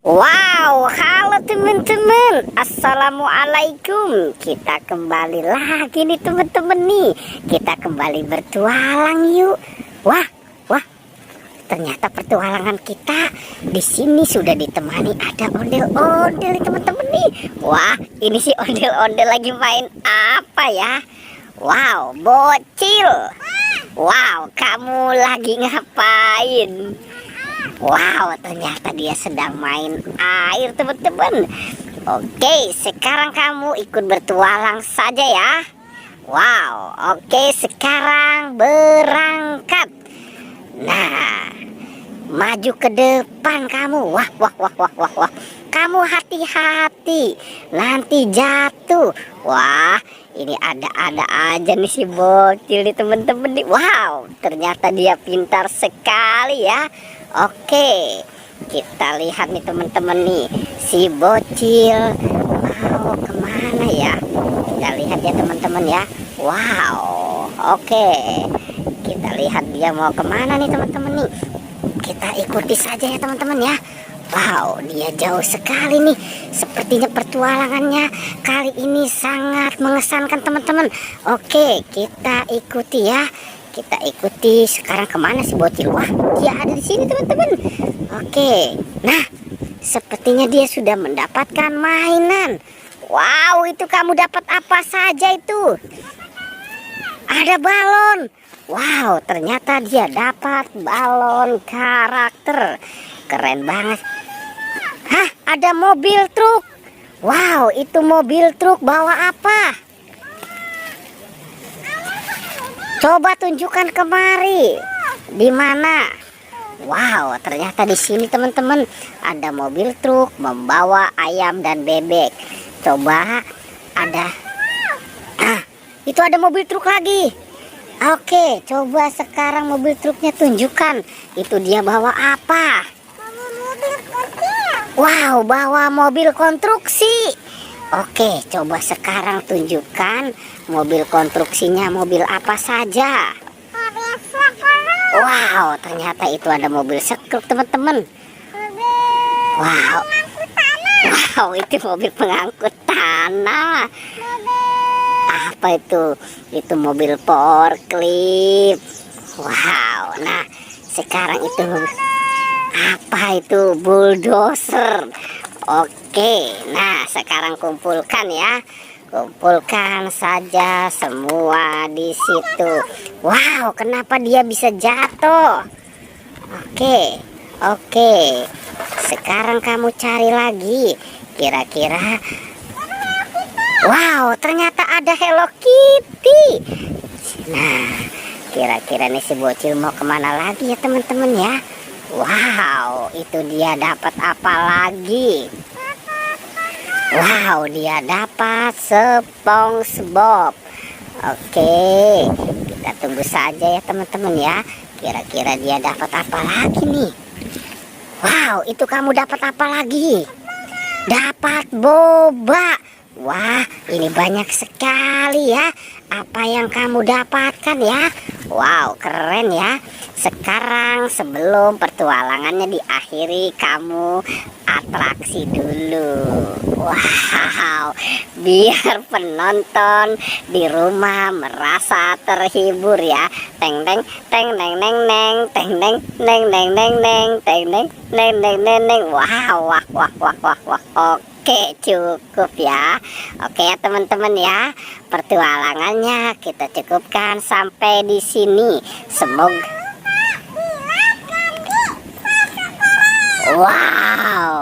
Wow, halo teman-teman. Assalamualaikum. Kita kembali lagi nih teman-teman nih. Kita kembali bertualang yuk. Wah, ternyata pertualangan kita di sini sudah ditemani ada ondel-ondel teman-teman nih. Wah, ini si ondel-ondel lagi main apa ya? Wow, bocil. Wow, kamu lagi ngapain? Wow, ternyata dia sedang main air teman-teman. Oke, sekarang kamu ikut bertualang saja ya. Wow, oke, sekarang berangkat. Nah, maju ke depan kamu. Wah. Kamu hati-hati, nanti jatuh. Wah, ini ada-ada aja nih si bocil nih teman-teman nih. Wow, ternyata dia pintar sekali ya. Oke, kita lihat nih teman-teman nih, si bocil mau kemana ya? Kita lihat ya teman-teman ya. Wow, oke, kita lihat dia mau kemana nih teman-teman nih. Kita ikuti saja ya teman-teman ya. Wow, dia jauh sekali nih. Sepertinya pertualangannya kali ini sangat mengesankan teman-teman. Oke, kita ikuti ya. Kita ikuti. Sekarang kemana si bocil? Wah, dia ada di sini teman-teman. Oke, nah sepertinya dia sudah mendapatkan mainan. Wow, itu kamu dapat apa saja itu? Ada balon. Wow, ternyata dia dapat balon karakter. Keren banget. Hah, ada mobil truk. Wow, itu mobil truk bawa apa? Coba tunjukkan kemari. Di mana? Wow, ternyata di sini teman-teman ada mobil truk membawa ayam dan bebek. Coba ada. Ah, itu ada mobil truk lagi. Oke, coba sekarang mobil truknya tunjukkan. Itu dia bawa apa? Wow, bawa mobil konstruksi. Oke, coba sekarang tunjukkan mobil konstruksinya mobil apa saja. Wow, ternyata itu ada mobil sekruk teman-teman. Wow, itu mobil pengangkut tanah. Apa itu? Itu mobil forklift. Wow, nah sekarang itu apa itu? Bulldozer. Oke, nah sekarang kumpulkan ya. Kumpulkan saja semua di situ. Wow, kenapa dia bisa jatuh? Oke. Sekarang kamu cari lagi. Kira-kira. Wow, ternyata ada Hello Kitty. Nah, kira-kira nih si bocil mau kemana lagi ya teman-teman ya? Wow, itu dia dapat apa lagi? Wow, dia dapat SpongeBob. Oke, kita tunggu saja ya teman-teman ya. Kira-kira dia dapat apa lagi nih? Wow, itu kamu dapat apa lagi? Dapat boba. Wah, ini banyak sekali ya. Apa yang kamu dapatkan ya? Wow, keren ya. Sekarang sebelum pertualangannya diakhiri, kamu atraksi dulu. Wow, biar penonton di rumah merasa terhibur ya. Teng teng teng neng neng neng teng neng neng neng neng neng teng neng neng neng neng neng. Wow. Oke, cukup ya. Oke ya teman-teman ya. Pertualangannya kita cukupkan sampai di sini. Semoga wow.